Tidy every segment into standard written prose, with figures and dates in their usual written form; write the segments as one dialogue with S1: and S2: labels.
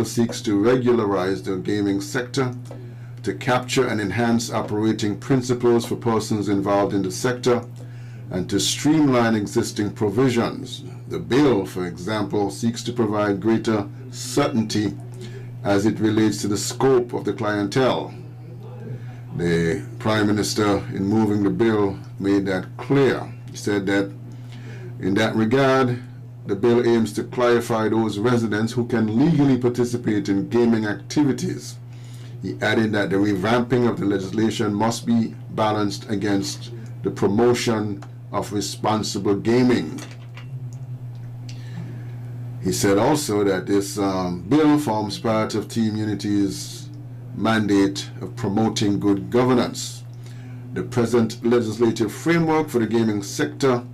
S1: bill seeks to regularize the gaming sector, to capture and enhance operating principles for persons involved in the sector, and to streamline existing provisions. The bill, for example, seeks to provide greater certainty as it relates to the scope of the clientele. The Prime Minister, in moving the bill, made that clear. He said that in that regard, the bill aims to clarify those residents who can legally participate in gaming activities. He added that the revamping of the legislation must be balanced against the promotion of responsible gaming. He said also that this bill forms part of Team Unity's mandate of promoting good governance. The present legislative framework for the gaming sector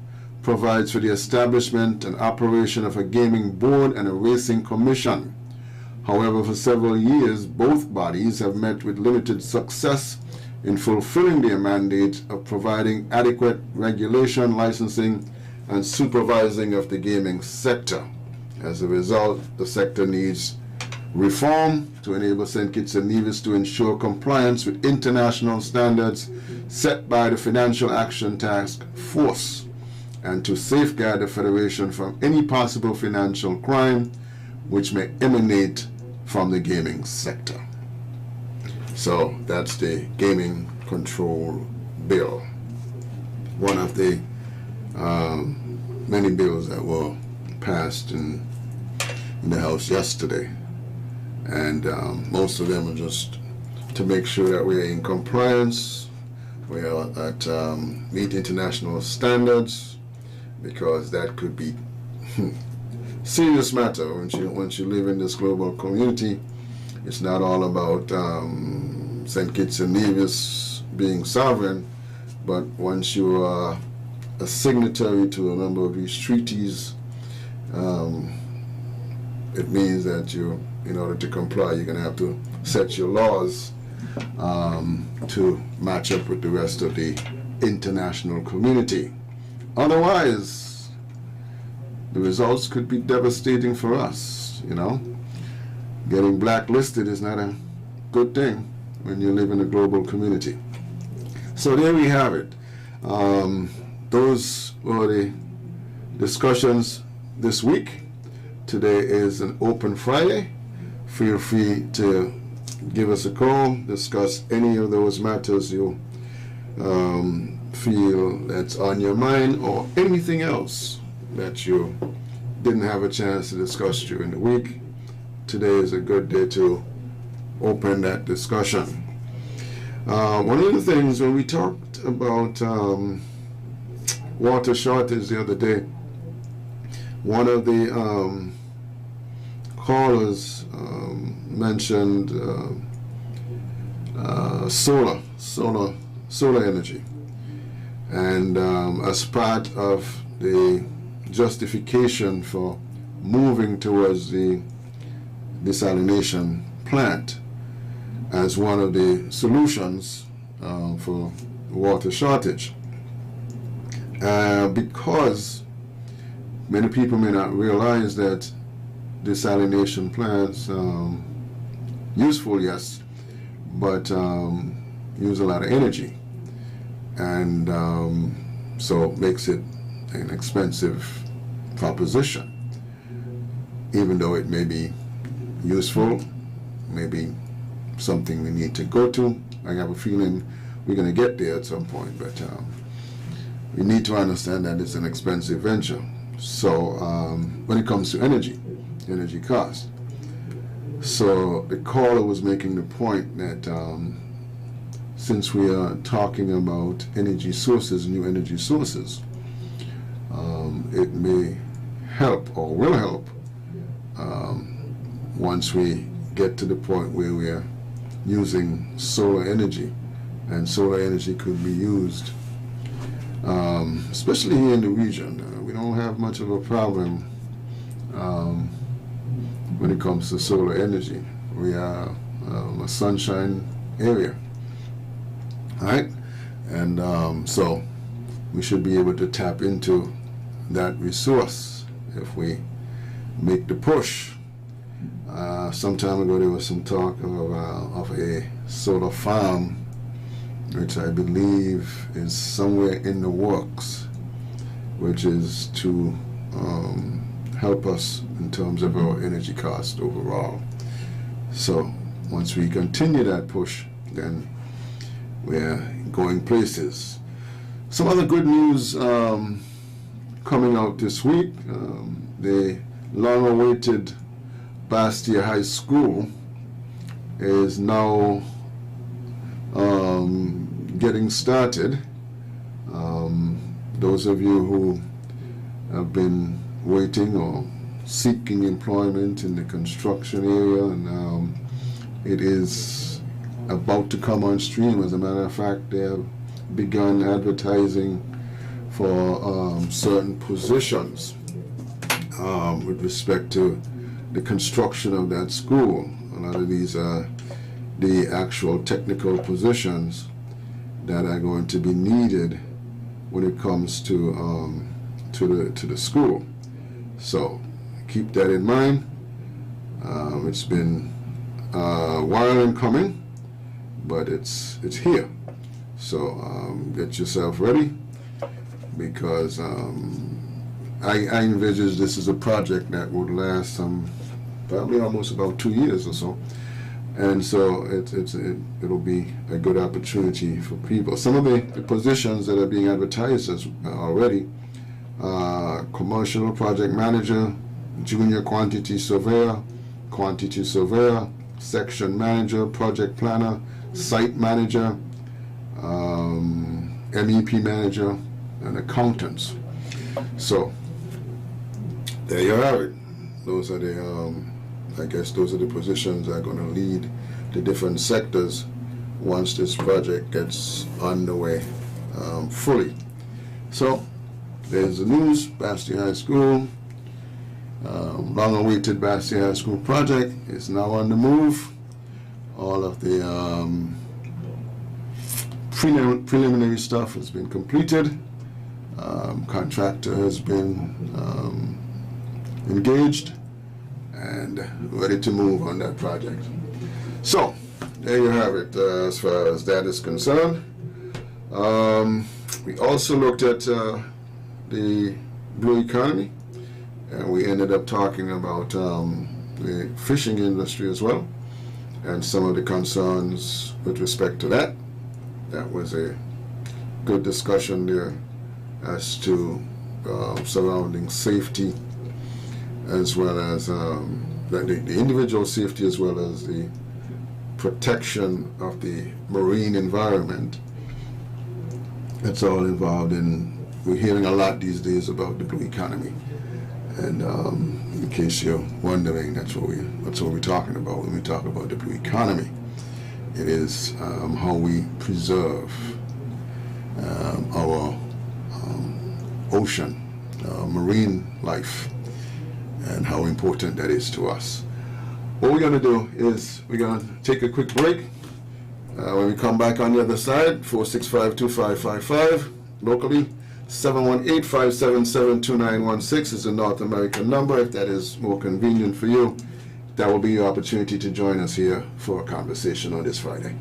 S1: provides for the establishment and operation of a gaming board and a racing commission. However, for several years, both bodies have met with limited success in fulfilling their mandate of providing adequate regulation, licensing, and supervising of the gaming sector. As a result, the sector needs reform to enable St. Kitts and Nevis to ensure compliance with international standards set by the Financial Action Task Force, and to safeguard the Federation from any possible financial crime which may emanate from the gaming sector. So that's the Gaming Control Bill, one of the many bills that were passed in the House yesterday, and most of them are just to make sure that we are in compliance, we are at meet international standards, because that could be serious matter once you live in this global community. It's not all about St. Kitts and Nevis being sovereign, but once you are a signatory to a number of these treaties, it means that you, in order to comply, you're going to have to set your laws to match up with the rest of the international community. Otherwise, the results could be devastating for us, you know. Getting blacklisted is not a good thing when you live in a global community. So there we have it. Those were the discussions this week. Today is an open Friday. Feel free to give us a call, discuss any of those matters you feel that's on your mind, or anything else that you didn't have a chance to discuss during the week. Today is a good day to open that discussion. One of the things, when we talked about water shortage the other day, one of the callers mentioned solar energy, and as part of the justification for moving towards the desalination plant as one of the solutions for water shortage, because many people may not realize that desalination plants, useful, yes, but use a lot of energy, and so makes it an expensive proposition, even though it may be useful, maybe something we need to go to. I have a feeling we're going to get there at some point, but we need to understand that it's an expensive venture. So when it comes to energy cost, so the caller was making the point that since we are talking about energy sources, new energy sources, it may help, or will help, once we get to the point where we are using solar energy, and solar energy could be used, especially here in the region. We don't have much of a problem when it comes to solar energy. We are a sunshine area, right? And so we should be able to tap into that resource if we make the push. Some time ago there was some talk of a solar farm, which I believe is somewhere in the works, which is to help us in terms of our energy cost overall. So once we continue that push, then we're going places. Some other good news coming out this week. The long-awaited Bastia High School is now getting started. Those of you who have been waiting or seeking employment in the construction area, and it is about to come on stream. As a matter of fact, they have begun advertising for certain positions with respect to the construction of that school. A lot of these are the actual technical positions that are going to be needed when it comes to the school. So keep that in mind. It's been a while in coming, but it's here. So get yourself ready, because I envisage this is a project that would last probably almost about 2 years or so, and so it'll be a good opportunity for people. Some of the positions that are being advertised as already: commercial project manager, junior quantity surveyor, section manager, project planner, site manager, MEP manager, and accountants. So there you have it. Those are the I guess those are the positions that are going to lead the different sectors once this project gets underway fully. So there's the news. Bastia High School, long-awaited Bastia High School project is now on the move. All of the preliminary stuff has been completed. Contractor has been engaged and ready to move on that project. So there you have it as far as that is concerned. We also looked at the blue economy, and we ended up talking about the fishing industry as well, and some of the concerns with respect to that. That was a good discussion there as to surrounding safety, as well as the individual safety, as well as the protection of the marine environment. It's all involved in, we're hearing a lot these days about the blue economy. And in case you're wondering, that's what we're talking about when we talk about the blue economy. It is how we preserve our ocean, marine life, and how important that is to us. What we're going to do is we're going to take a quick break. When we come back on the other side, 465-2555, locally, 718-577-2916 is the North American number. If that is more convenient for you, that will be your opportunity to join us here for a conversation on this Friday.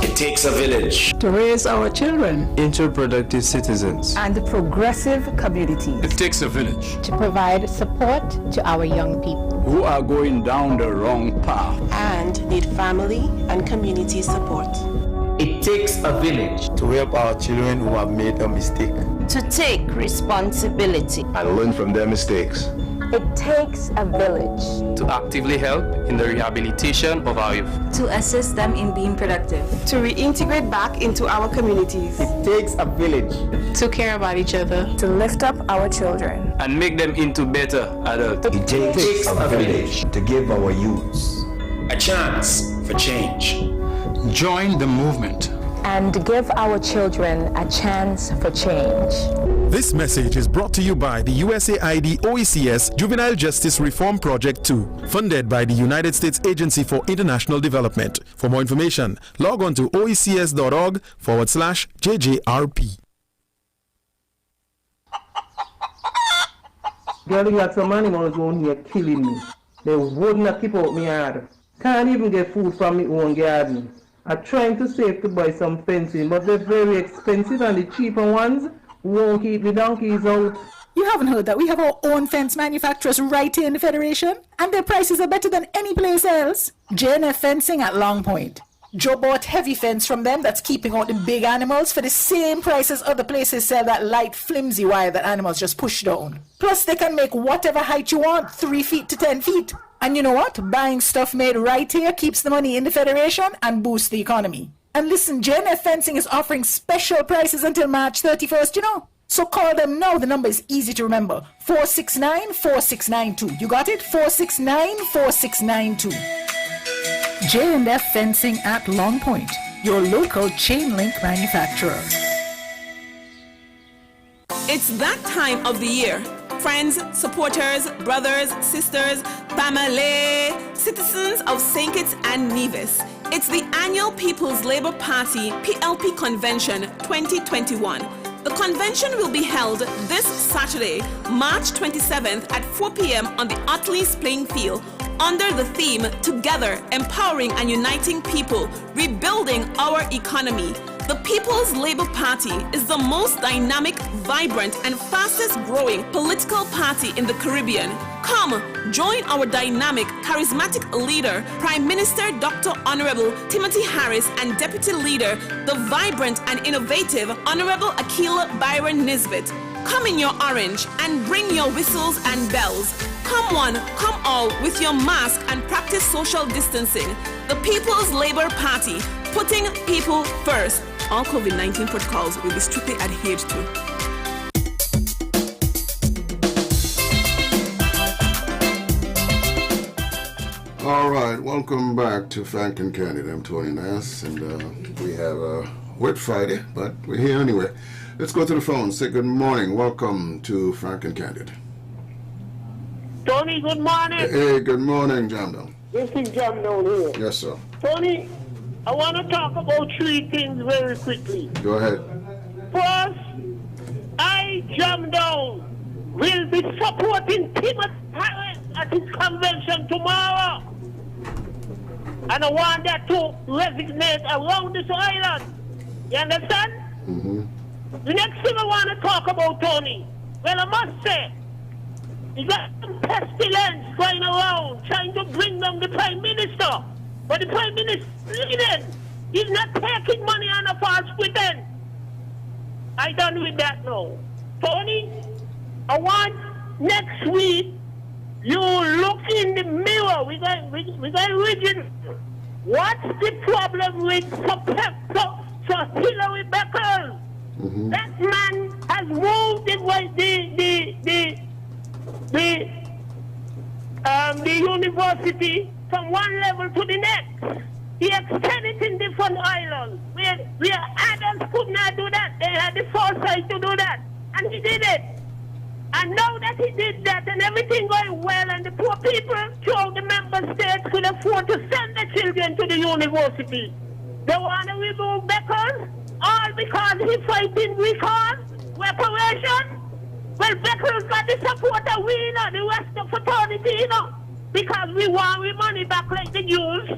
S2: It takes a village
S3: to raise our children
S4: into productive citizens
S5: and progressive communities.
S6: It takes a village
S7: to provide support to our young people
S6: who are going down the wrong path
S8: and need family and community support.
S2: It takes a village
S4: to help our children who have made a mistake,
S9: to take responsibility
S10: and learn from their mistakes.
S11: It takes a village
S12: to actively help in the rehabilitation of our youth,
S13: to assist them in being productive,
S8: to reintegrate back into our communities.
S14: It takes a village
S15: to care about each other,
S11: to lift up our children
S12: and make them into better adults.
S2: It takes a village
S4: to give our youths
S2: a chance for change.
S6: Join the movement
S11: and give our children a chance for change.
S16: This message is brought to you by the USAID OECS Juvenile Justice Reform Project 2, funded by the United States Agency for International Development. For more information, log on to oecs.org/JJRP.
S3: Girl, you got some animals down here killing me. They wouldn't keep out my yard. Can't even get food from my own garden. I'm trying to save to buy some fencing, but they're very expensive and the cheaper ones won't keep the donkeys out.
S14: You haven't heard that we have our own fence manufacturers right here in the Federation, and their prices are better than any place else. J&F Fencing at Long Point. Joe bought heavy fence from them that's keeping out the big animals for the same price as other places sell that light, flimsy wire that animals just push down. Plus, they can make whatever height you want, 3 feet to 10 feet. And you know what? Buying stuff made right here keeps the money in the Federation and boosts the economy. And listen, J&F Fencing is offering special prices until March 31st, you know. So call them now. The number is easy to remember. 469-4692. You got it? 469-4692. J&F Fencing at Long Point, your local chain link manufacturer.
S8: It's that time of the year. Friends, supporters, brothers, sisters, family, citizens of St. Kitts and Nevis. It's the annual People's Labour Party PLP Convention 2021. The convention will be held this Saturday, March 27th at 4 p.m. on the Otley's playing field under the theme Together, Empowering and Uniting People, Rebuilding Our Economy. The People's Labour Party is the most dynamic, vibrant, and fastest growing political party in the Caribbean. Come, join our dynamic, charismatic leader, Prime Minister Dr. Honorable Timothy Harris, and Deputy Leader, the vibrant and innovative Honorable Akil Byron Nisbet. Come in your orange and bring your whistles and bells. Come one, come all with your mask and practice social distancing. The People's Labour Party, putting people first. All COVID-19 protocols will be strictly adhered to.
S1: All right, welcome back to Frank and Candid. I'm Tony Nass, and we have a wet Friday, but we're here anyway. Let's go to the phone. Say good morning. Welcome to Frank and Candid.
S17: Tony, good morning.
S1: Hey, good morning, Jamdon.
S17: This is Jamdon here.
S1: Yes, sir.
S17: Tony, I want to talk about 3 things very quickly.
S1: Go ahead.
S17: First, I, Jamdon, will be supporting Timothy Harris at his convention tomorrow. And I want that to resonate around this island. You understand?
S1: Mm-hmm.
S17: The next thing I want to talk about, Tony, well, I must say, you got some pestilence going around trying to bring down the Prime Minister. But the Prime Minister, he's not taking money on a false pretense. I done with that now. Tony, I want next week you look in the mirror. We got region. What's the problem with Hillary Beckles?
S1: Mm-hmm.
S17: That man has moved the university from one level to the next. He extended in different islands where others could not do that. They had the foresight to do that, and he did it. And now that he did that and everything going well, and the poor people throughout the member states could afford to send their children to the university, they want to remove Beckles, all because he's fighting recall, reparation. Well, Beckles got the support of we, the rest of fraternity, because we want we money back like the Jews.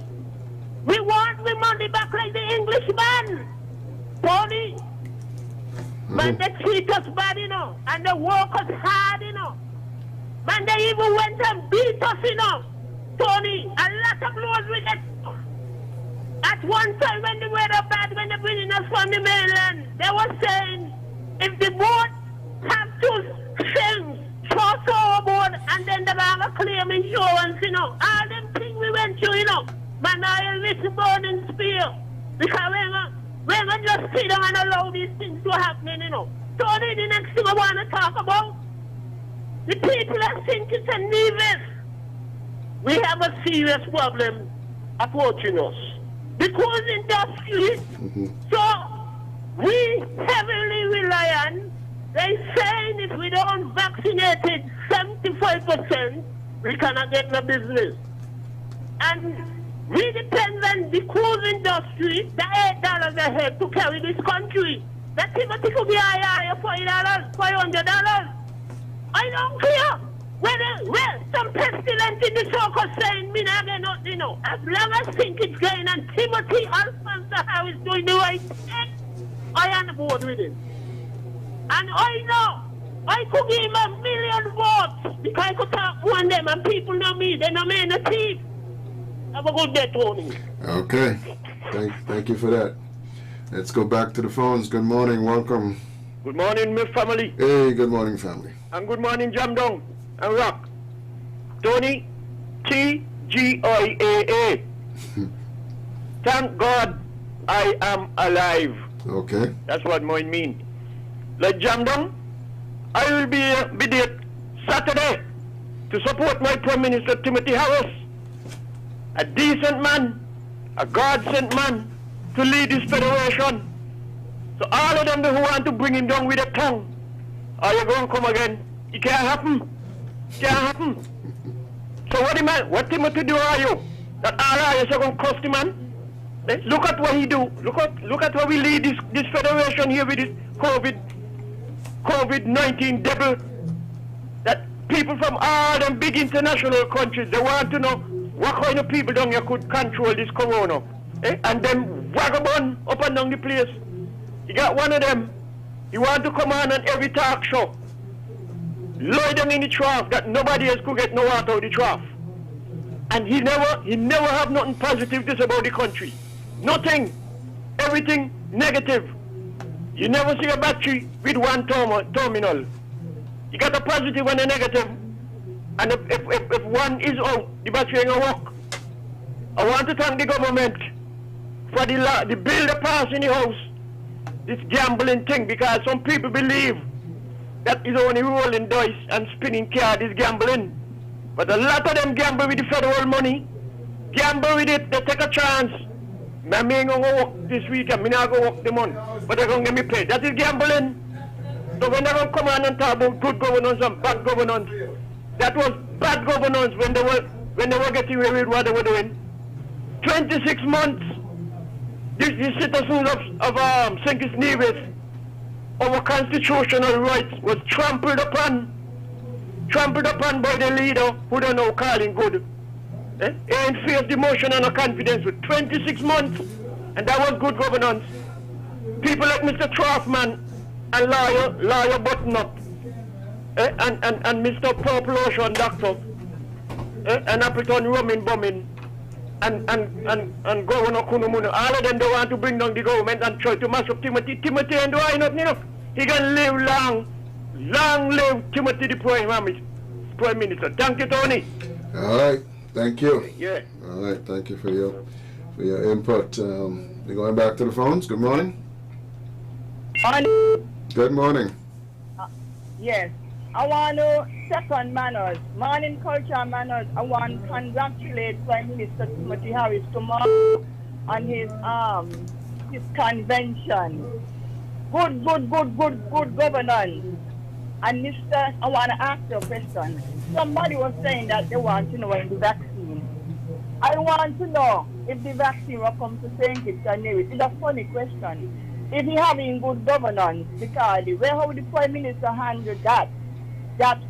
S17: We want we money back like the Englishman. Tony, man, they treat us bad, and they work us hard, Man, they even went and beat us, Tony, a lot of blows we get. At one time when the weather bad, when they bringing us from the mainland, they were saying, if the boat have to sink, cross overboard, and then they're going to claim insurance, All them things we went through, Man, I listen burning spear. Because we're going to just sit down and allow these things to happen, Tony, the next thing I want to talk about, the people of St. Kitts and Nevis, we have a serious problem approaching us. The cruise industry, so we heavily rely on, they saying if we don't vaccinate it 75%, we cannot get no business. And we depend on the cruise industry, the $8 a head to carry this country. That Timothy could be higher $500. I don't care. Well, some pestilence in the circle saying me not get nothing, you know. As long as think it's going and Timothy Alfonso Harris doing the right thing, I am on board with him. And I know I could give him 1 million votes because I could talk one of them and people know me, they know me in the team. Have a good day, Tony.
S1: Okay. Thank you for that. Let's go back to the phones. Good morning. Welcome.
S18: Good morning, my family.
S1: Hey, good morning, family.
S18: And good morning, Jam Down and Rock. Tony, TGIAA. Thank God I am alive.
S1: Okay.
S18: That's what mine mean. Like Jam Down, I will be there Saturday to support my Prime Minister Timothy Harris. A decent man, a God-sent man to lead this federation. So all of them who want to bring him down with a tongue, are you going to come again? It can't happen. It can't happen. So what Timothy do are you? That all are you going to cost him, man? Look at what he do. Look at how we lead this federation here with this COVID-19 devil. That people from all them big international countries, they want to know what kind of people down here could control this corona. And them vagabond up and down the place. You got one of them, he want to come on every talk show, load them in the trough that nobody else could get no water out of the trough. And he never have nothing positive to say about the country. Nothing. Everything negative. You never see a battery with one terminal. You got a positive and a negative. And if one is out, the battery ain't gonna work. I want to thank the government for the bill that passed in the house. This gambling thing, because some people believe that is only rolling dice and spinning card is gambling. But a lot of them gamble with the federal money. Gamble with it, they take a chance. I ain't gonna work this weekend, I'm not gonna work the month, but they're gonna get me paid. That is gambling. So when they're gonna come on and talk about good governance and bad governance, that was bad governance when they were getting away with what they were doing. 26 months. The citizens of St. Kitts Nevis, our constitutional rights was trampled upon by the leader who don't know calling good. And faced the motion and a confidence for 26 months, and that was good governance. People like Mr. Troffman and lawyer Button-Up, and Mr. Purple Ocean Doctor, and Appleton Roman Bumming, and Governor Kunumunu, all of them they want to bring down the government and try to mash up Timothy. Timothy ain't doing nothing, you know. He can live long live Timothy the Prime Minister. Thank you, Tony.
S1: All right, thank you.
S18: Yeah.
S1: All right, thank you for your input. We're going back to the phones. Good morning. Good morning.
S19: Yes. I want to second manners, morning culture manners. I want to congratulate Prime Minister Timothy Harris tomorrow on his convention. Good governance. And Mr. I want to ask you a question. Somebody was saying that they want to know when the vaccine. I want to know if the vaccine will come to St. Kitts and Nevis. It's a funny question. If he having good governance, because the way how the Prime Minister handled that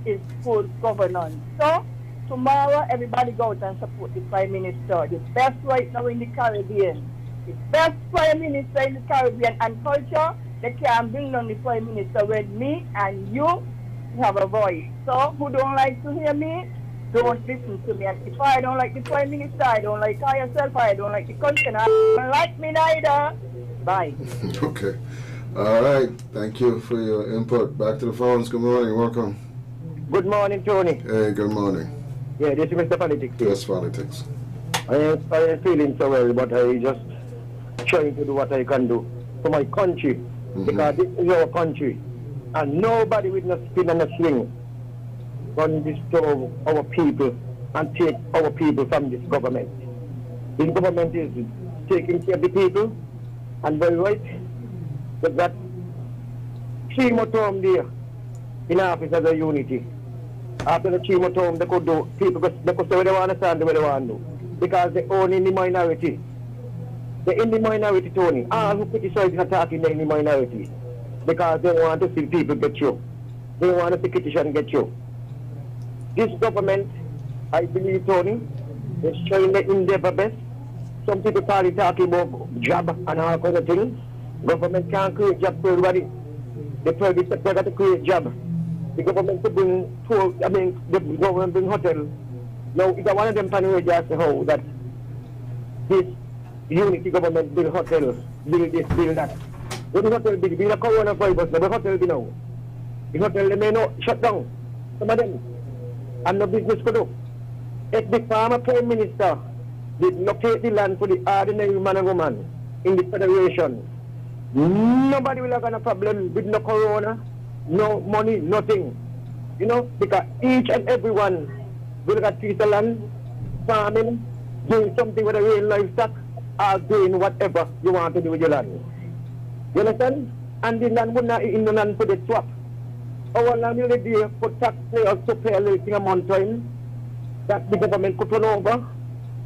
S19: is good governance. So, tomorrow, everybody go out and support the Prime Minister. The best right now in the Caribbean. The best Prime Minister in the Caribbean and culture, they can bring down the Prime Minister with me and you have a voice. So, who don't like to hear me, don't listen to me. And if I don't like the Prime Minister, I don't like her yourself, I don't like the country, and I don't like me neither. Bye.
S1: Okay. All right. Thank you for your input. Back to the phones. Good morning. Welcome.
S18: Good morning, Tony.
S1: Hey, good morning.
S18: Yeah, this is Mr. Politics.
S1: Yes, Politics.
S18: I ain't feeling so well, but I just trying to do what I can do for my country. Because this is our country. And nobody with no spin and no swing can disturb our people and take our people from this government. This government is taking care of the people, and by right, they've got 3 more terms there in office as a unity. After the 3 more terms, they could do, people they could say what they want to stand, what they want to do. Because they own in the minority. They're in the minority, Tony. All who criticize and attacking they're in the minority. Because they want to see people get you. They want to see criticism get you. this government, I believe, Tony, is showing the endeavor best. Some people talking about job and all kinds of things. Government can't create job for everybody. The private sector got to create job. The government to bring tour, the government bring hotel. Now, it's one of them panel just how that this unity government build hotel, build this, build that. When the hotel build a coronavirus, the hotel be now. The hotel they may not shut down. Some of them. And no business could do. If the former Prime Minister did locate the land for the ordinary man and woman in the Federation, nobody will have a problem with no corona, no money, nothing. You know, because each and everyone will get piece of land, farming, doing something with a real livestock, or doing whatever you want to do with your land. You understand? And the land would not in the land for the swap. Our land will be there for taxpayers to pay everything a month time that the government could turn over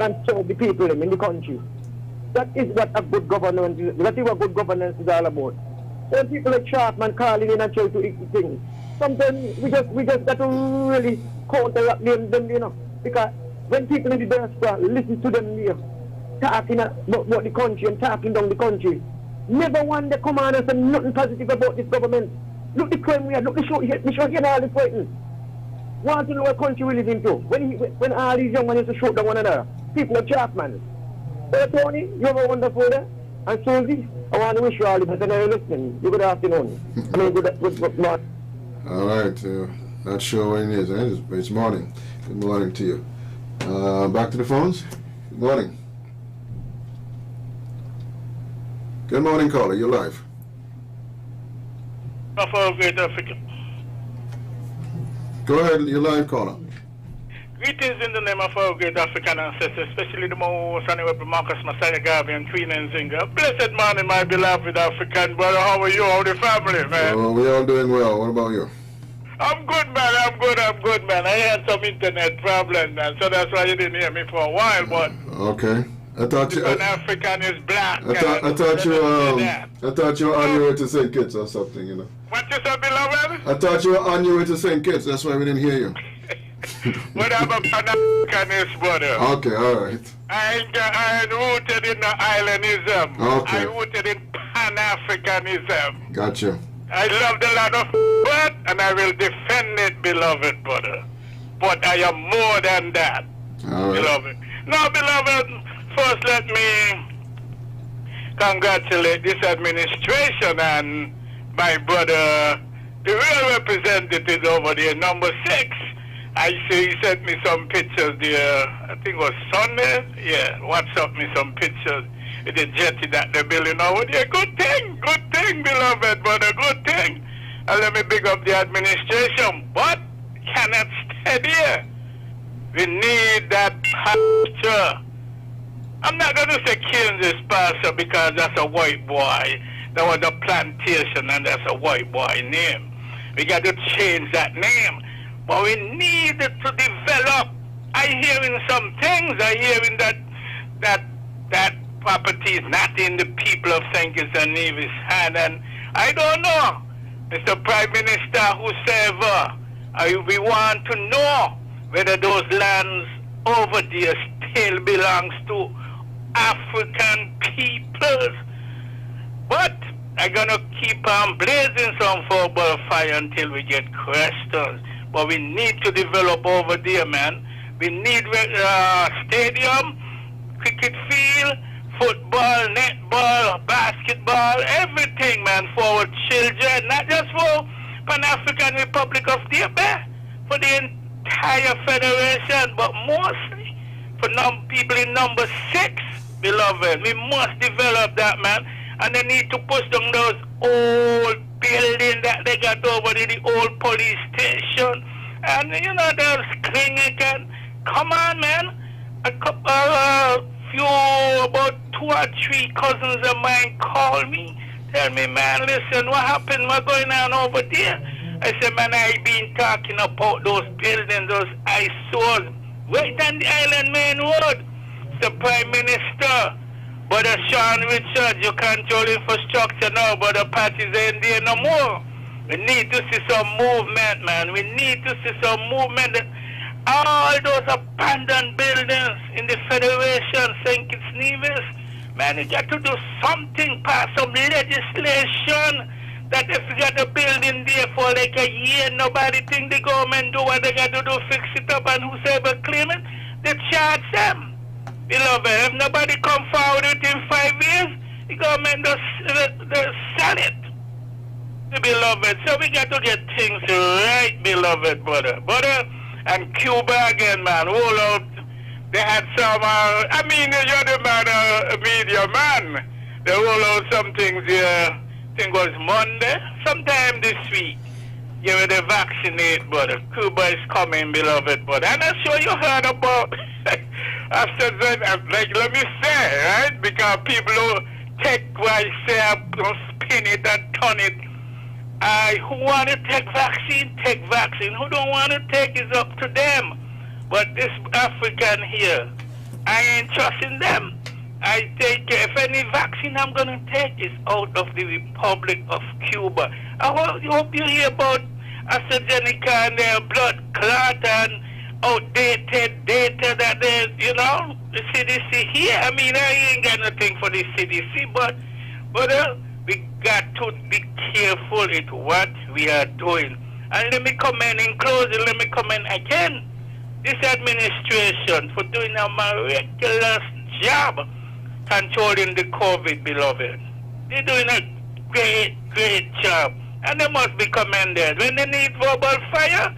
S18: and serve the people in the country. That is what a good governance is. That is what good governance is all about. When people like Sharpman calling in and trying to eat things, sometimes we just got to really counteract them, you know. Because when people in the diaspora listen to them here, talking about the country and talking down the country, never one they come on and say nothing positive about this government. Look the crime we have, look the show here and all the fighting. Want to know what country we live in too. When all these young men used to shoot down one another, people like Sharpman. So Tony, you have a wonderful day. And Susie, I want to wish you all the best and you're listening. You good afternoon. Good morning.
S1: All right. Not sure when it is. It's morning. Good morning to you. Back to the phones. Good morning. Good morning, caller. You're live.
S20: Great Africa.
S1: Go ahead. You're live, caller.
S20: Greetings in the name of our great African ancestors, especially the most honorable Marcus Messiah Garvey and Queen Nzinga. Blessed morning, my beloved African brother. How are you? How are the family, man?
S1: Oh, we're all doing well. What about you?
S20: I'm good, man. I'm good, man. I had some internet problems, man, so that's why you didn't hear me for a while, but...
S1: Okay. I thought you...
S20: An African is black.
S1: I thought you were on your way to St. Kitts or something, you know.
S20: What you said, beloved?
S1: I thought you were on your way to St. Kitts. That's why we didn't hear you.
S20: But I'm a Pan-Africanist, brother.
S1: Okay, all right.
S20: I ain't rooted in the islandism.
S1: Okay.
S20: I'm rooted in Pan-Africanism.
S1: Gotcha.
S20: I love the land of God, and I will defend it, beloved brother. But I am more than that,
S1: all right.
S20: Beloved. Now, beloved, first let me congratulate this administration and my brother, the real representative over there, number 6. I see he sent me some pictures there, I think it was Sunday. Yeah, WhatsApp me some pictures. With the jetty that they're building over there. Good thing, beloved brother, good thing. And let me big up the administration, but cannot stay there. We need that pastor. I'm not going to say killing this pastor because that's a white boy. That was a plantation and that's a white boy name. We got to change that name. But we need to develop. I hearing some things. I hearing that property is not in the people of St. Kitts and Nevis' hand. And I don't know, Mr. Prime Minister, whosoever, we want to know whether those lands over there still belongs to African peoples. But I'm going to keep on blazing some football fire until we get questions. But we need to develop over there, man. We need stadium, cricket field, football, netball, basketball, everything, man, for our children, not just for Pan-African Republic of Ethiopia, for the entire federation, but mostly for people in number 6, beloved. We must develop that, man. And they need to push down those old buildings that they got over there, the old police station. And, you know, those clinic and, come on, man. About 2 or 3 cousins of mine call me, tell me, man, listen, what happened, what's going on over there? I said, man, I been talking about those buildings, those eyesores, right on the island main road. The Prime Minister, Brother Sean Richards, you control infrastructure now, but the parties ain't there no more. We need to see some movement, man. We need to see some movement. all those abandoned buildings in the Federation, St. Kitts Nevis, man, you got to do something, pass some legislation that if you got a building there for like a year, nobody think the government do what they got to do, fix it up, and whosoever claim it, they charge them. Beloved, if nobody come forward within 5 years, the government does sell it. Beloved, so we got to get things right, beloved brother. And Cuba again, man, roll out. They had some, you're the man, media man. They roll out some things here, I think it was Monday, sometime this week. You will vaccinate, brother. Cuba is coming, beloved brother. And I'm sure you heard about, after that, like, let me say, right? Because people who take what I say, spin it and turn it. Who want to take vaccine, take vaccine. Who don't want to take, is up to them. But this African here, I ain't trusting them. I take, if any vaccine I'm going to take is out of the Republic of Cuba. I hope you hear about AstraZeneca and their blood clot and outdated data that they, the CDC here. I ain't got nothing for the CDC, but we got to be careful at what we are doing. And let me comment in closing, let me comment again. This administration for doing a miraculous job controlling the COVID, beloved. They're doing a great, great job. And they must be commended. When they need verbal fire,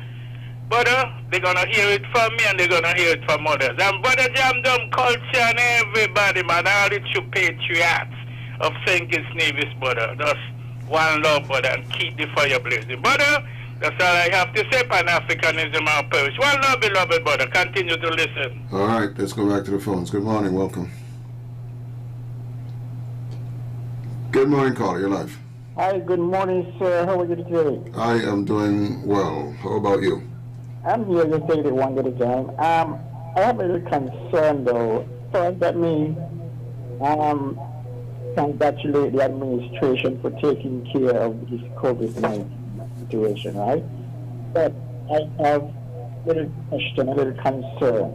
S20: brother, they're going to hear it from me and they're going to hear it from others. And Brother Jam Dum Culture and everybody, man, all the true patriots of St. Kitts Nevis, brother. Just one love, brother, and keep the fire blazing. Brother, that's all I have to say. Pan-Africanism and perish. One love, beloved brother. Continue to listen.
S1: All right, let's go back to the phones. Good morning. Welcome. Good morning, caller. You're live.
S21: Hi, good morning, sir. How are you today?
S1: I am doing well. How about you?
S21: I'm here just take it one at a time. I have a little concern, though. First, let me congratulate the administration for taking care of this COVID-19 situation, right? But I have a little question, a little concern.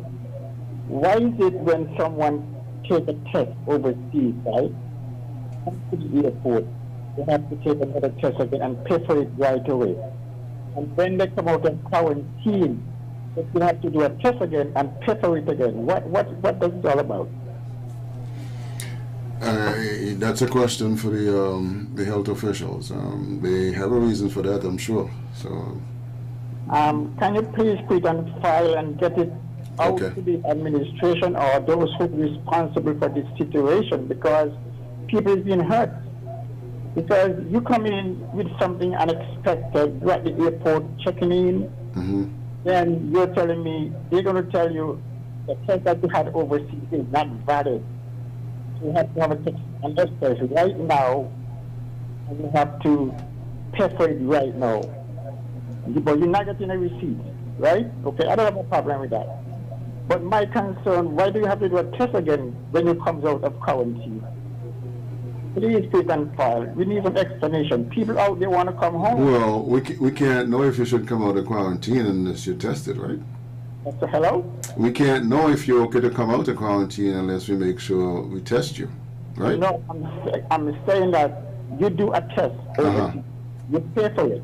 S21: Why is it when someone takes a test overseas, right, come to the airport, they have to take another test again and pay for it right away? And when they come out of quarantine, they have to do a test again and pay for it again. What does it all about?
S1: That's a question for the health officials. They have a reason for that, I'm sure. So,
S21: can you please put it on file and get it out to the administration or those who are responsible for this situation, because people have been hurt. Because you come in with something unexpected, you're at the airport checking in, then you're telling me, they're going to tell you the test that you had overseas is not valid. So you have to have a test on this test right now, and you have to pay for it right now. But you're not getting a receipt, right? Okay, I don't have a problem with that. But my concern, why do you have to do a test again when you come out of quarantine? Please put it on file. We need some explanation. People out there want to come home.
S1: Well, we can't know if you should come out of quarantine unless you're tested, right?
S21: So, hello?
S1: We can't know if you're okay to come out of quarantine unless we make sure we test you, right?
S21: No, I'm saying that you do a test. You pay for it.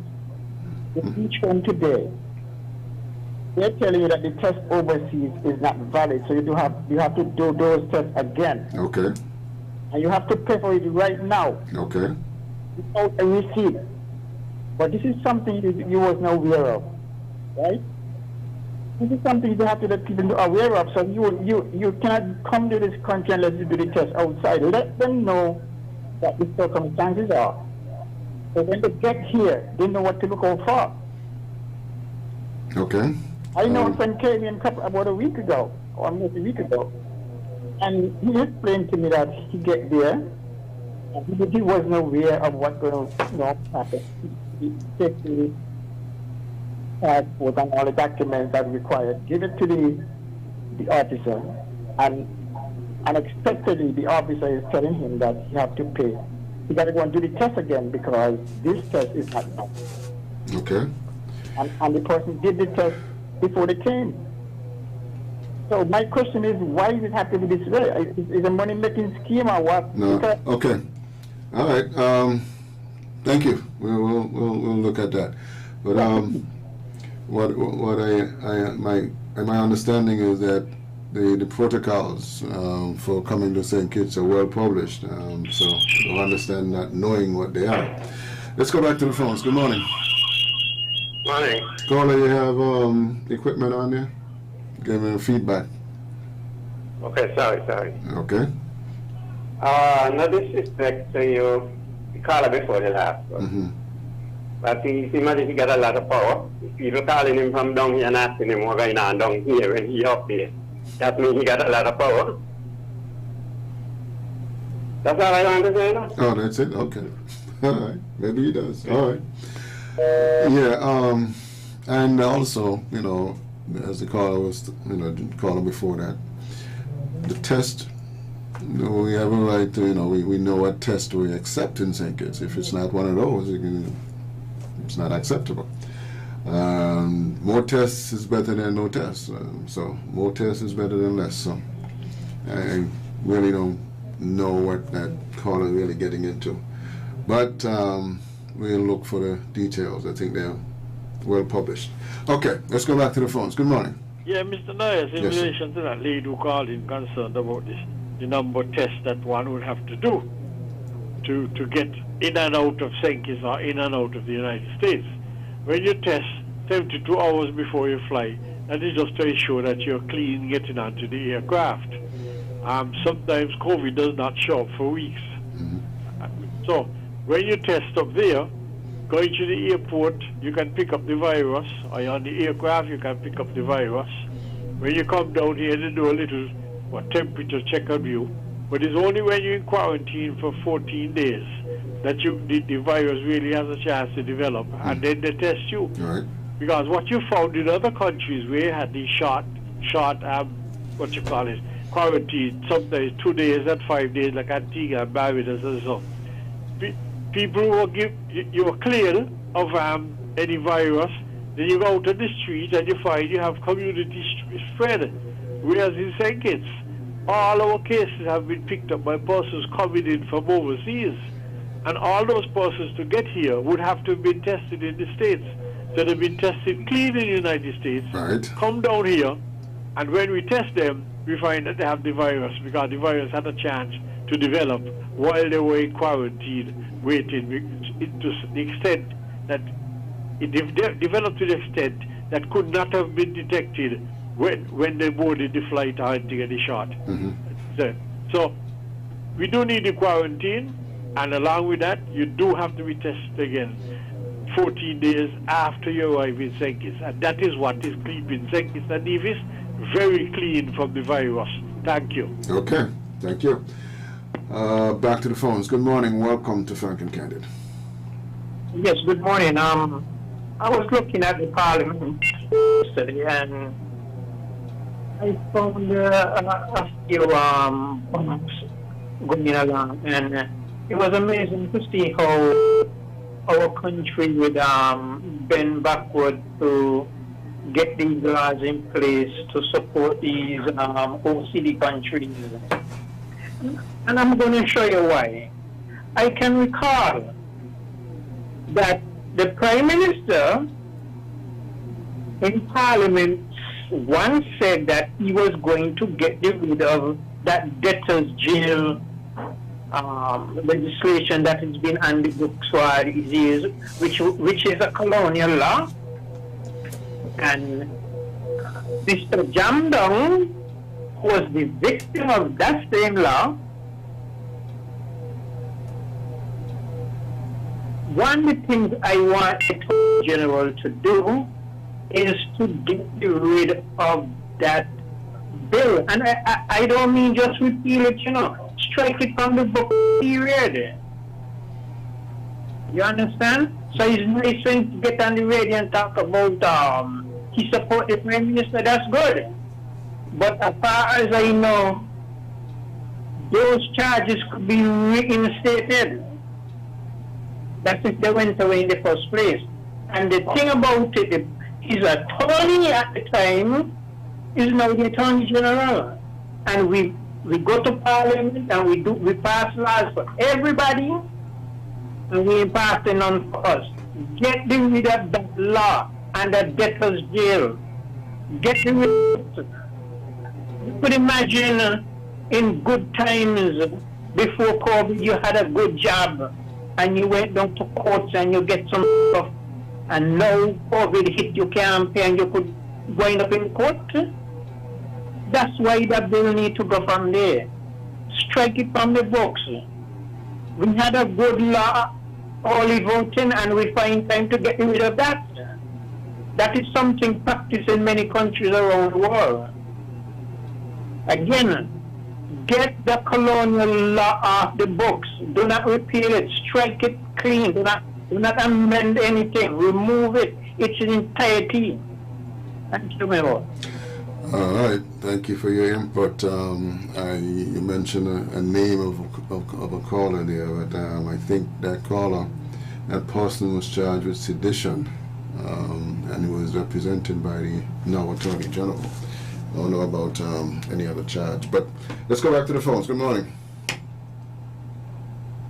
S21: Each one today. They're telling you that the test overseas is not valid, so you have to do those tests again.
S1: Okay.
S21: And you have to pay for it right now.
S1: Okay.
S21: Without a receipt. But this is something you was not aware of, right? This is something you have to let people aware of. So you cannot come to this country unless you do the test outside. Let them know what the circumstances are. So when they get here, they know what to look out for.
S1: Okay.
S21: I know a friend came in about a week ago, or almost a week ago, and he explained to me that he get there, and he wasn't aware of what's going to happen. He take the passport and all the documents that are required, give it to the officer, and unexpectedly the officer is telling him that he have to pay. He got to go and do the test again because this test is not valid.
S1: Okay.
S21: And the person did the test before they came. So my question is, why does it have to be this way? Is a money-making scheme or what?
S1: No. Okay. All right. Thank you. We'll look at that. But my understanding is that the protocols for coming to St. Kitts are well published. So I understand that, knowing what they are. Let's go back to the phones. Good morning.
S5: Morning.
S1: Caller, you have equipment on there? Give me feedback.
S5: Okay, sorry.
S1: Okay.
S5: No disrespect to you. You called her before the last one. But he imagine he got a lot of power. People calling him from down here and asking him what's going on down here when he up there. That means he got a lot of power. That's all I want to say now.
S1: Oh, that's it? Okay. All right. Maybe he does. All right. Yeah, and also, as the caller was, caller before that, the test, we have a right to, we know what test we accept in St. Kitts. If it's not one of those, it's not acceptable. More tests is better than no tests. So more tests is better than less. So I really don't know what that caller is really getting into. But we'll look for the details. I think they're well published. Okay, let's go back to the phones. Good morning.
S22: Yeah, Mr. Nyers, in
S1: Yes,
S22: relation to that lady who called in concerned about this, the number of tests that one would have to do to get in and out of St. Kitts or in and out of the United States. When you test 72 hours before you fly, that is just to ensure that you're clean getting onto the aircraft. Sometimes COVID does not show up for weeks. So when you test up there, going to the airport, you can pick up the virus, or on the aircraft, you can pick up the virus. When you come down here, they do a little temperature check of you, but it's only when you're in quarantine for 14 days that the virus really has a chance to develop, and then they test you.
S1: Right.
S22: Because what you found in other countries where you had these short, quarantine, sometimes 2 days and 5 days, like Antigua and Barbados and so. People you were cleared of any virus, then you go out on the street and you find you have community spread. Whereas in St. Kitts, all our cases have been picked up by persons coming in from overseas. And all those persons to get here would have to have been tested in the States. So they've been tested clean in the United States, come down here, and when we test them, we find that they have the virus because the virus had a chance to develop while they were in quarantine, waiting to the extent that it developed to the extent that could not have been detected when they boarded the flight or taking the shot. So we do need the quarantine, and along with that, you do have to be tested again 14 days after you arrive in St. Kitts, and that is what is keeping St. Kitts and Nevis very clean from the virus. Thank you.
S1: Okay, thank you. Back to the phones. Good morning. Welcome to Frank and Candid.
S23: Yes, good morning. I was looking at the Parliament yesterday, and I found a few points going along, and it was amazing to see how our country would bend backward to get these laws in place to support these OECD countries. And I'm going to show you why. I can recall that the Prime Minister in Parliament once said that he was going to get rid of that debtor's jail legislation that has been on the books for these years, which is a colonial law. And Mr. Jamdong was the victim of that same law. One of the things I want the Attorney General to do is to get rid of that bill. And I don't mean just repeal it, strike it from the book, period. You understand? So it's nice to get on the radio and talk about he support the Prime Minister, that's good. But as far as I know, those charges could be reinstated. That's if they went away in the first place. And the thing about it, his attorney at the time
S21: is now the Attorney General. And we go to Parliament and we pass laws for everybody, and we pass the none for us. Get rid of that law and that debtor's jail. Get rid of it. You could imagine in good times before COVID you had a good job and you went down to courts and you get some stuff, and now COVID hit, you can't pay and you could wind up in court. That's why that bill need to go from there. Strike it from the books. We had a good law, early voting, and we find time to get rid of that. That is something practiced in many countries around the world. Again, get the colonial law off the books. Do not repeal it. Strike it clean. Do not amend anything. Remove it. It's in entirety. Thank you, my lord.
S1: All right, thank you for your input. You mentioned a name of a caller there, but I think that person was charged with sedition, and he was represented by the now Attorney General. I don't know about any other charge, but let's go back to the phones. Good morning.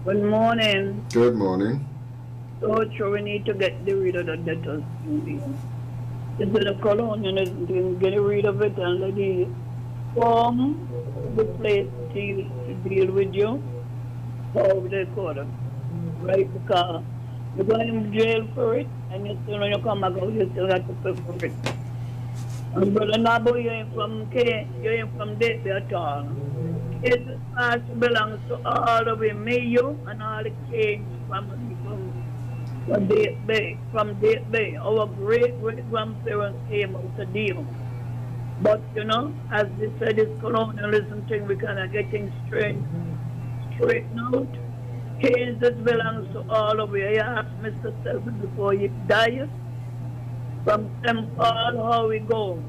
S19: Good morning.
S1: Good morning.
S19: So sure we need to get rid of the debtors. Instead of colonialism, get rid of it and let the form the place to deal with you. Solve the quarter. Right? Because you're going to jail for it, and you still, when you come back out, you still have to pay for it. And Brother Nabo, you ain't from Dateby at all. It belongs to all of the mayo and all the kings from Dateby. Our great-great-grandparents came out to deal. But, you know, as they said, this colonialism thing, we kind of getting straightened out. Kansas belongs to all of you. I asked Mr. Selby before he died. From St. Paul, how we go.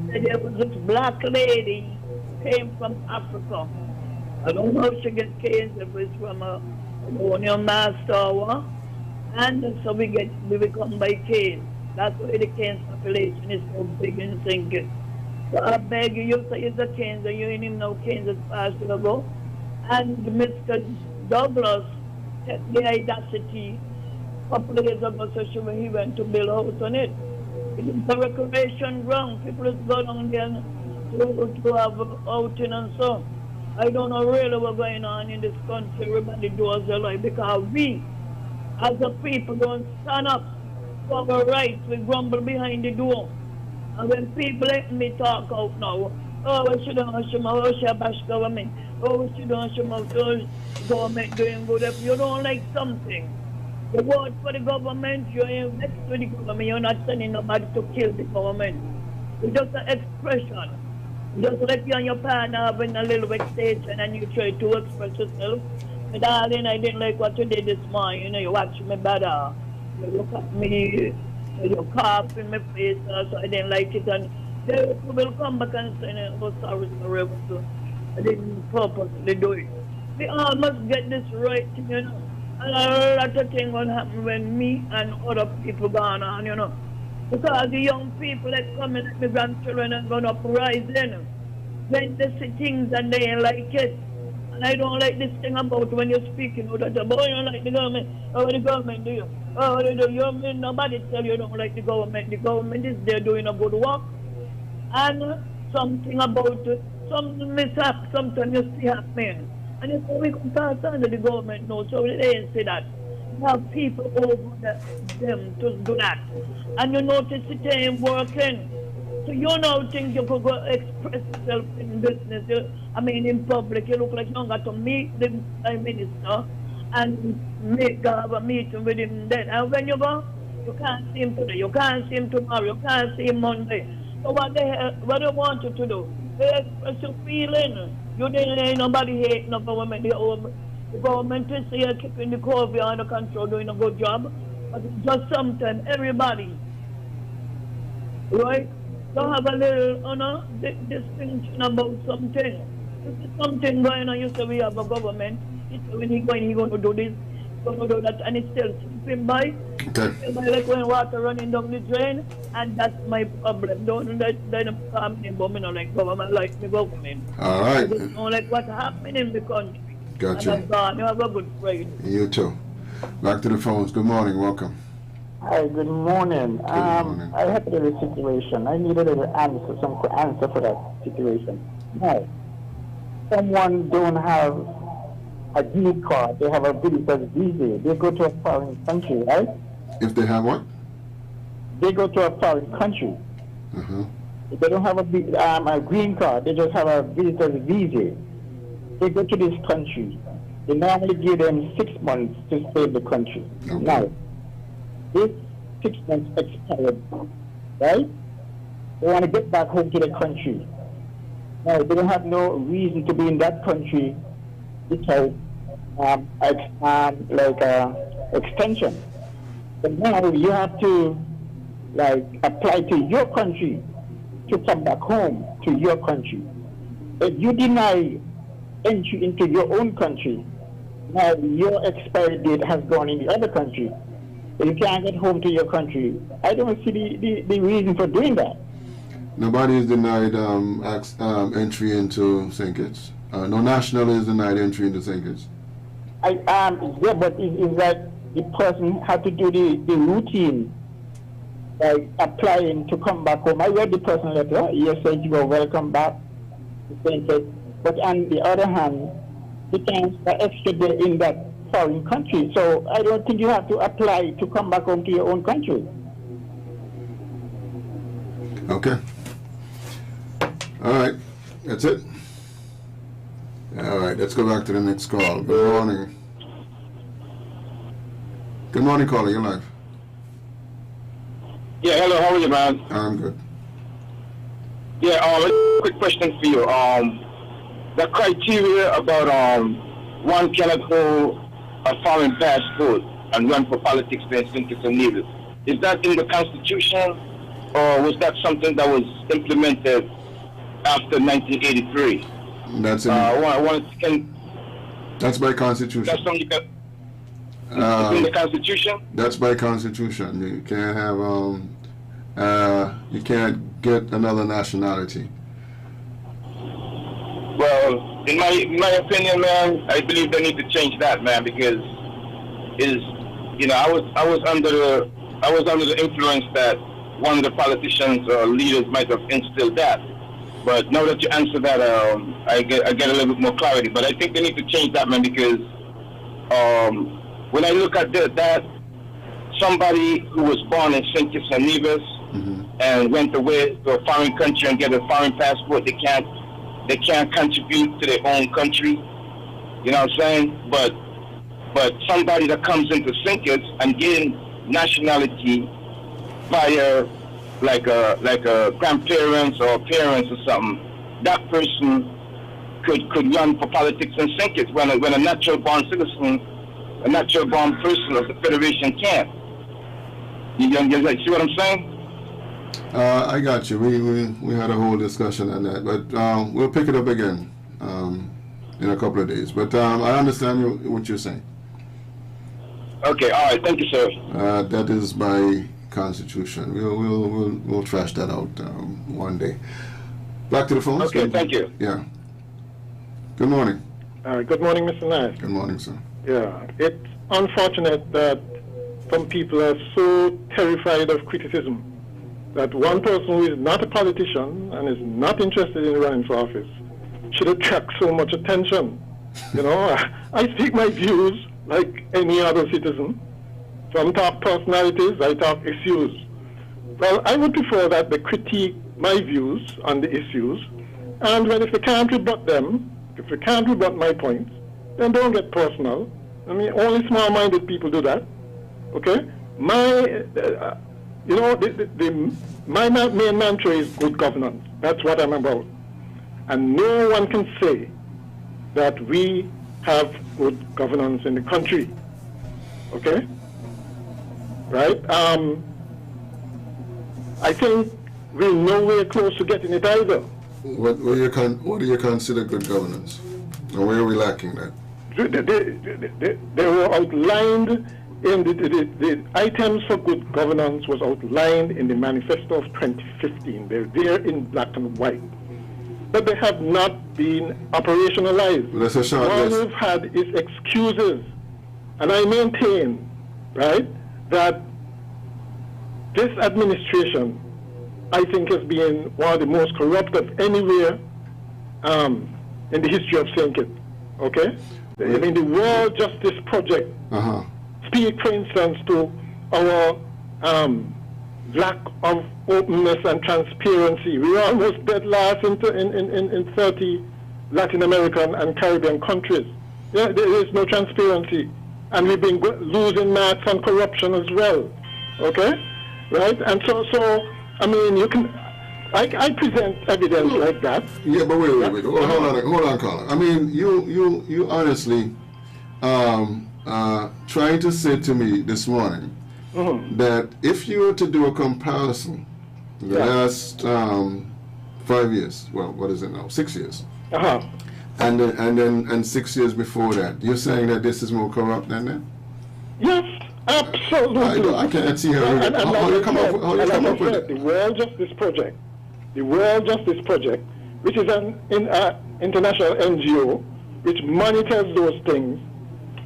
S19: There was this black lady came from Africa. I don't know if she gets Kansas, if it's from a colonial master. And so we become by Canes. That's why the Canes population is so big and sinking. So I beg you, say it's a Canes, and you ain't even know Canes is fast to go. And Mr. Douglas had the audacity a couple of years ago, so when he went to build a house on it. It is a recreation ground. People just go down there to have outing and so. I don't know really what's going on in this country. Everybody does their life because we, as a people, don't stand up for our rights. We grumble behind the door. And when people let me talk out now, oh, we shouldn't hush them out, we should bash government. Oh, we shouldn't hush them out, oh, government doing good. If you don't like something, you vote for the government, you're next to the government, you're not sending nobody to kill the government. It's just an expression. Just like you and your partner having a little vexation and you try to express yourself. But darling, I didn't like what you did this morning. You know, you watch me better. You look at me, you cough in my face, so I didn't like it. And they will come back and say, oh, sorry, so I didn't purposely do it. We all must get this right, you know. And a lot of things will happen when me and other people gone on, you know. Because the young people that come in, my grandchildren are going to uprise in. When they see things and they ain't like it. And I don't like this thing about when you're speaking about that. But you don't like the government. Oh, the government do you? Oh, they do. You mean nobody tell you don't like the government. The government is there doing a good work. And something about some mishap, sometimes you see happening. And if we can pass under the government now, so they didn't say that. You have people over them to do that. And you notice it ain't working. So you now think you could go express yourself in business, in public. You look like you got to meet the Prime Minister and have a meeting with him then. And when you go, you can't see him today, you can't see him tomorrow, you can't see him Monday. So what do you want you to do? They express your feeling. You didn't let nobody hate no government. The government is here keeping the COVID under control, doing a good job. But just sometimes everybody, right? Don't have a little, distinction about something. If there's something going on, you say we have a government. He said when he's going to do this. gonna do that, and it's still sleeping by.
S1: Okay.
S19: Like when water running down the drain, and that's my problem. Don't let them come in, but me not like government like me government.
S1: All right.
S19: I just don't like what's happening in the country.
S1: Gotcha.
S19: And I'm gone. You have a good Friday.
S1: You too. Back to the phones. Good morning. Welcome.
S21: Hi, good morning. I had a situation. I needed an answer, some answer for that situation. Now, someone don't have a green card, they have a visitor's visa. They go to a foreign country, right?
S1: If they have what?
S21: They go to a foreign country. If they don't have a green card, they just have a visitor's visa. They go to this country. They normally give them 6 months to stay in the country.
S1: Okay.
S21: Now, this 6 months expired, right? They want to get back home to the country. Now, they don't have no reason to be in that country without extension. But now you have to apply to your country to come back home to your country. If you deny entry into your own country, now your expiry date has gone in the other country. So you can't get home to your country. I don't see the reason for doing that.
S1: Nobody is denied entry into St. Kitts. No national is denied entry into St. Kitts.
S21: Yeah, but it's like the person had to do the routine, like applying to come back home. I read the personal letter. You said you were welcome back to St. Kitts. But on the other hand, you can't spend extra day in that foreign country. So I don't think you have to apply to come back home to your own country.
S1: Okay. All right. That's it. All right. Let's go back to the next call. Good morning. Good morning, caller. You're live.
S7: Yeah, hello. How are you, man?
S1: I'm good.
S7: Yeah, quick question for you. The criteria about one cannot hold a foreign passport and run for politics in St. Kitts and Nevis. Is that in the Constitution, or was that something that was implemented after 1983?
S1: That's that's by Constitution.
S7: That's something you can. It's in the Constitution.
S1: That's by Constitution. You can't have you can't get another nationality.
S7: Well, in my opinion, man, I believe they need to change that, man, because I was under the influence that one of the politicians or leaders might have instilled that. But now that you answer that, I get a little bit more clarity. But I think they need to change that, man, because when I look at that, somebody who was born in St. Kitts and Nevis and went away to a foreign country and get a foreign passport, they can't contribute to their own country. You know what I'm saying? But somebody that comes into St. Kitts and gain nationality via like a grandparents or parents or something, that person could run for politics in St. Kitts when a natural born citizen, a natural born person of the Federation can't. You see what I'm saying?
S1: I got you. We had a whole discussion on that, but we'll pick it up again in a couple of days. But I understand what you're saying.
S7: Okay, all right. Thank you, sir.
S1: That is by Constitution. We'll trash that out one day. Back to the phones.
S7: Okay, thank you.
S1: Yeah. Good morning.
S22: Good morning, Mr. Nash.
S1: Good morning, sir.
S22: Yeah, it's unfortunate that some people are so terrified of criticism that one person who is not a politician and is not interested in running for office should attract so much attention. You know, I speak my views like any other citizen. Some talk personalities, I talk issues. Well, I would prefer that they critique my views on the issues, and if they can't rebut them, if they can't rebut my points, then don't get personal. I mean, only small-minded people do that. Okay? My main mantra is good governance. That's what I'm about. And no one can say that we have good governance in the country. Okay? Right? I think we're nowhere close to getting it either.
S1: What do you consider good governance? Or where are we lacking that?
S9: they were outlined in the items for good governance was outlined in the manifesto of 2015. They're there in black and white. But they have not been operationalized. All we've had is excuses. And I maintain, right, that this administration, I think, has been one of the most corrupt of anywhere in the history of St. Kitts. Okay? I mean, the World Justice Project speak, for instance, to our lack of openness and transparency. We were almost dead last in 30 Latin American and Caribbean countries. Yeah, there is no transparency. And we've been losing marks on corruption as well. Okay? Right? And so I mean, you can... I present evidence like that.
S1: Yeah, but wait. Hold on, Carla. I mean, you honestly trying to say to me this morning that if you were to do a comparison the last 5 years, well, what is it now? 6 years. And 6 years before that, you're saying that this is more corrupt than that?
S9: Yes, absolutely.
S1: I can't see how you come up with it.
S9: The World Justice Project, which is an international NGO which monitors those things,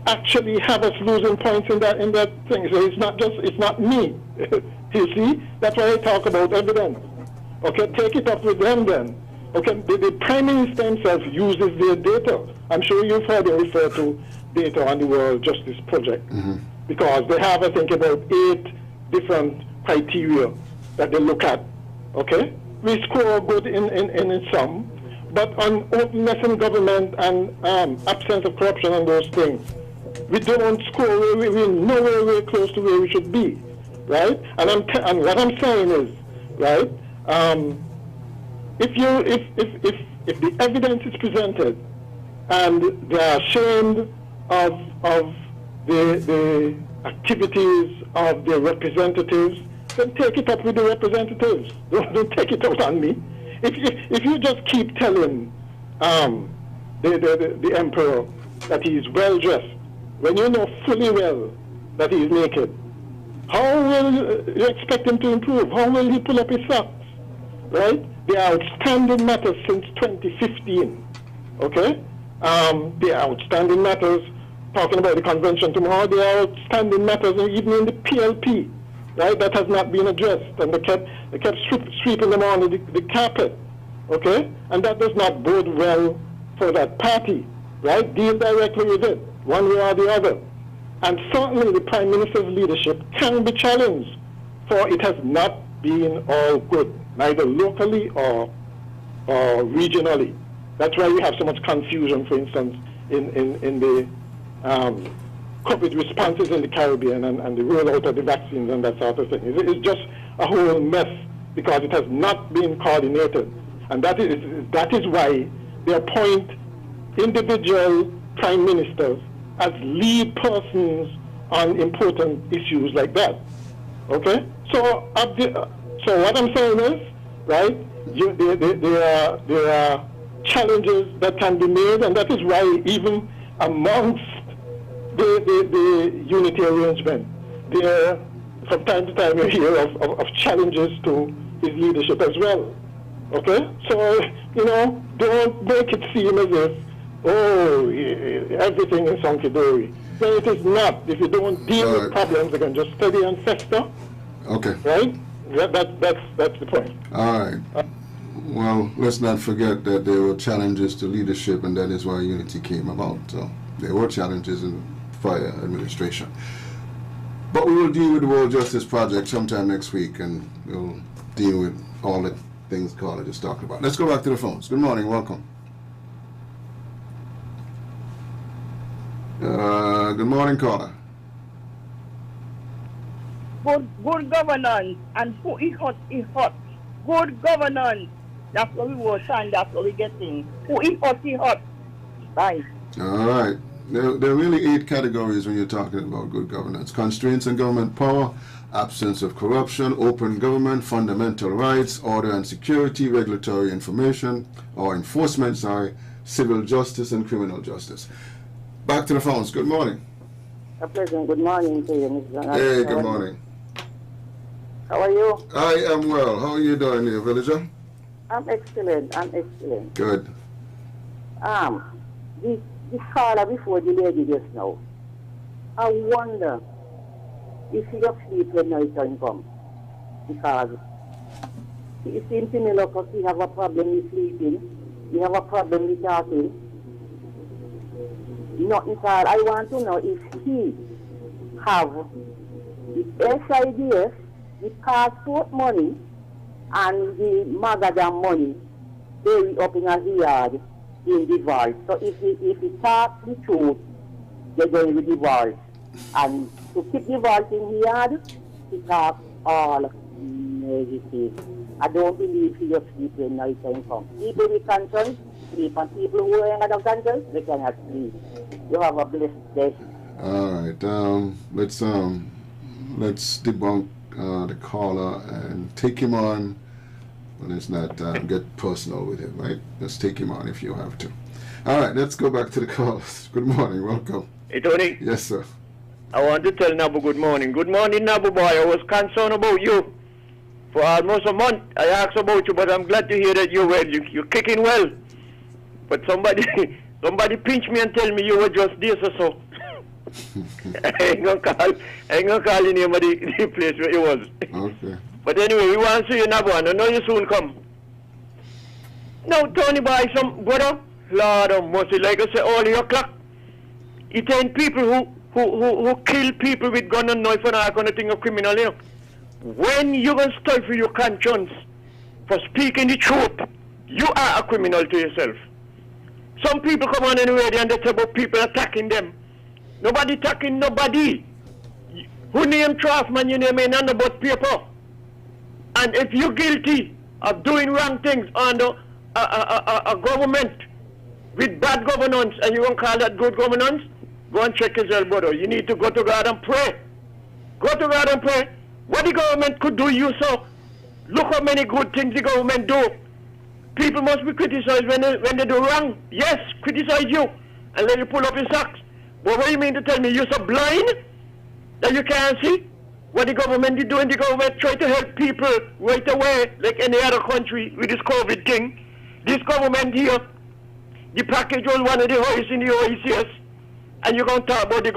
S9: actually have us losing points in that thing. So it's not me. You see, that's why I talk about evidence. Okay, take it up with them then. Okay, the Prime Minister himself uses their data. I'm sure you've heard him refer to data on the World Justice Project because they have, I think, about 8 different criteria that they look at. Okay, we score good in some, but on openness in government and absence of corruption and those things, we don't score. We're nowhere close to where we should be, right? And what I'm saying is, right? If the evidence is presented and they are ashamed of the activities of their representatives, then take it up with the representatives. Don't take it out on me. If you just keep telling the emperor that he is well dressed when you know fully well that he is naked, how will you expect him to improve? How will he pull up his socks? Right? There are outstanding matters since 2015. Okay? There are outstanding matters, talking about the convention tomorrow, there are outstanding matters even in the PLP, right, that has not been addressed. And they kept sweeping them on the carpet. Okay? And that does not bode well for that party. Right? Deal directly with it, one way or the other. And certainly the Prime Minister's leadership can be challenged, for it has not been all good, neither locally or regionally. That's why we have so much confusion, for instance, in the COVID responses in the Caribbean and the rollout of the vaccines and that sort of thing. It's just a whole mess because it has not been coordinated. And that is why they appoint individual prime ministers as lead persons on important issues like that. Okay? So what I'm saying is, right, there are challenges that can be made, and that is why even amongst the unity arrangement, there from time to time you hear of challenges to his leadership as well. Okay? So, don't make it seem as if, everything is hunky-dory. No, it is not. If you don't deal with problems, they can just steady and fester.
S1: Okay.
S9: Right? That's the point.
S1: All right. Well, let's not forget that there were challenges to leadership, and that is why unity came about. So there were challenges in prior administration. But we will deal with the World Justice Project sometime next week, and we'll deal with all the things Carla just talked about. Let's go back to the phones. Good morning. Welcome. Good morning, Carla.
S19: Good governance, and who is hot is hot. Good governance. That's what we were saying, that's what we're getting. Who is hot is hot. Bye.
S1: All right. There are really 8 categories when you're talking about good governance. Constraints on government power, absence of corruption, open government, fundamental rights, order and security, regulatory enforcement, civil justice and criminal justice. Back to the phones. Good morning.
S10: A pleasant good morning to you, Mr.
S1: Hey, good morning.
S10: How are you?
S1: I am well. How are you doing here, villager?
S10: I'm excellent.
S1: Good.
S10: This caller before the lady just now, I wonder if he just sleep when night time come. Because it seems to me like he have a problem with sleeping, he have a problem with talking. Nothing at all. I want to know if he have the SIDS, the passport money, and the magazine money buried up in a yard in the vault. So if he talk the truth, they're going with the vault. And to keep the vault in the yard, he talk all negative. I don't believe he just sleep when night time comes. People with conscience sleep, and people who ain't got conscience, they cannot sleep. You have a blessed day.
S1: All right. Let's debunk the caller and take him on. But let's not get personal with him, right? Let's take him on if you have to. All right. Let's go back to the callers. Good morning. Welcome.
S18: Hey, Tony.
S1: Yes, sir.
S18: I want to tell Nabu good morning. Good morning, Nabu boy. I was concerned about you for almost a month. I asked about you, but I'm glad to hear that you're well. You're kicking well. But somebody pinched me and tell me you were just this or so. I ain't gonna call the name of the place where you was.
S1: Okay.
S18: But anyway, we want to see you, Nabu, and I know you soon come. Now, Tony boy, some brother, Lord of mercy, like I say, all your clock. It ain't people who kill people with gun and knife and all kind of thing of criminal, you know. When you gonna stifle your conscience for speaking the truth, you are a criminal to yourself. Some people come on anyway and they talk about people attacking them. Nobody attacking nobody. Who name Trustman, you name none but paper. And if you're guilty of doing wrong things under a government with bad governance and you won't call that good governance, go and check yourself, brother. You need to go to God and pray. Go to God and pray. What the government could do you so. Look how many good things the government do. People must be criticized when they do wrong. Yes, criticize you and let you pull up your socks. But what do you mean to tell me you're so blind that you can't see what the government is doing? The government try to help people right away like any other country with this COVID thing. This government here, the package was one of the highest in the OECS. And you're going to talk about the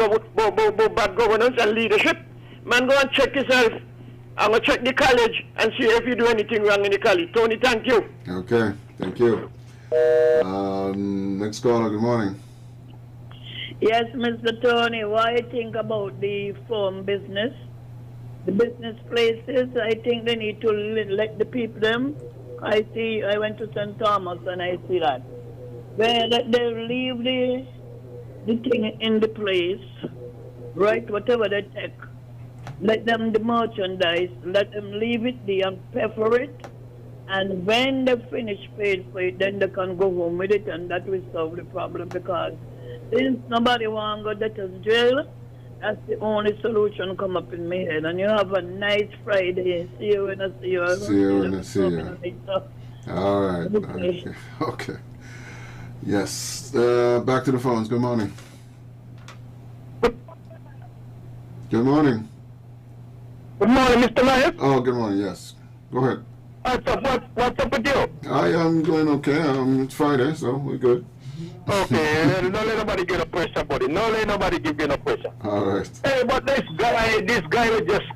S18: bad governance and leadership? Man, go and check yourself. I'm going to check the college and see if you do anything wrong in the college. Tony, thank you.
S1: Okay, thank you. Next caller, good morning.
S13: Yes, Mr. Tony, what do you think about the farm business? The business places, I think they need to let the people them. I went to St. Thomas and I see that. Where they leave the thing in the place, right, whatever they take. Let them the merchandise, let them leave it there and pay for it. And when they finish paying for it, then they can go home with it, and that will solve the problem. Because since nobody want to go to jail, that's the only solution come up in my head. And you have a nice Friday. See you when I see you.
S1: See you when I see you. All right. Okay. Yes. Back to the phones. Good morning. Good morning.
S18: Good morning, Mr. Myers.
S1: Oh, good morning. Yes. Go ahead.
S18: What's up with you?
S1: I am doing okay. It's Friday, so we're good.
S18: Okay, don't let nobody get a pressure, buddy. Don't let nobody give you no pressure.
S1: All right.
S18: Hey, but this guy was just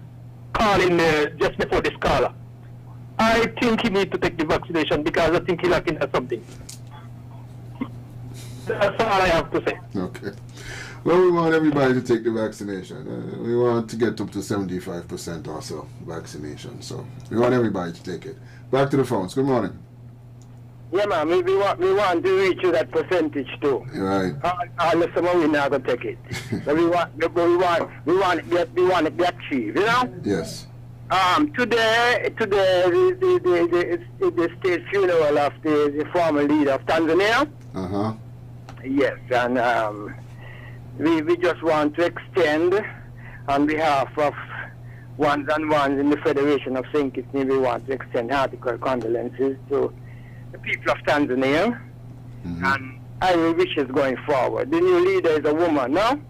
S18: calling just before this caller. I think he needs to take the vaccination because I think he's lacking at something. That's all I have to say.
S1: Okay. Well, we want everybody to take the vaccination. We want to get up to 75% or so vaccination. So we want everybody to take it. Back to the phones. Good morning.
S18: Yeah, man. We want to reach that percentage too.
S1: Right.
S18: Unless we're not gonna take it. But we want it to be achieved. You know.
S1: Yes.
S18: Today the state funeral of the former leader of Tanzania. Yes, and we just want to extend on behalf of ones and ones in the Federation of St. Kitts, we want to extend heartfelt condolences to the people of Tanzania and Irish wishes going forward. The new leader is a woman, no?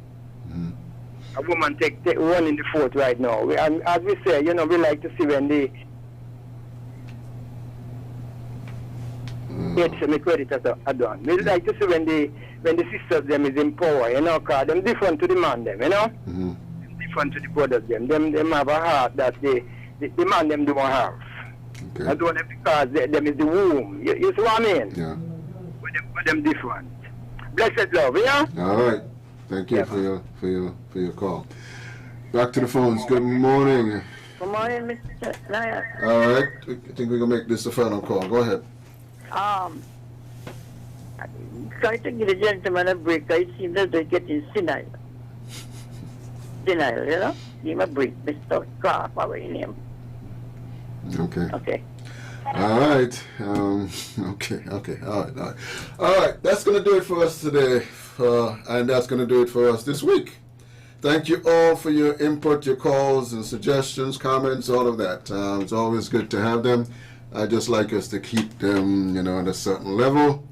S18: A woman take one in the fort right now. And as we say, we like to see when the creditors are done. We like to see when the sisters them is in power, because them different to the man them, different to the brothers them. Them have a heart that the man them don't have. Okay. And only because them is the womb. You see what I mean?
S1: Yeah.
S18: But them different. Blessed love, yeah?
S1: All right. Thank you for your call. Back to the phones. Good morning.
S13: Good morning, Mr. Nair.
S1: All right. I think we're going to make this the final call. Go ahead.
S13: Try to give the gentleman a break. I seem that they're getting senile. Senile, Give him a break. Mr. Clark, our name.
S1: Okay.
S13: Okay.
S1: All right. Okay. All right. That's going to do it for us today. And that's going to do it for us this week. Thank you all for your input, your calls and suggestions, comments, all of that. It's always good to have them. I just like us to keep them, at a certain level.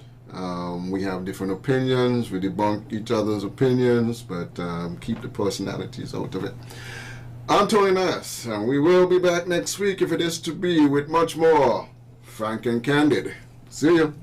S1: We have different opinions. We debunk each other's opinions, but keep the personalities out of it. I'm Tony Nass, and we will be back next week if it is to be with much more Frank and Candid. See you.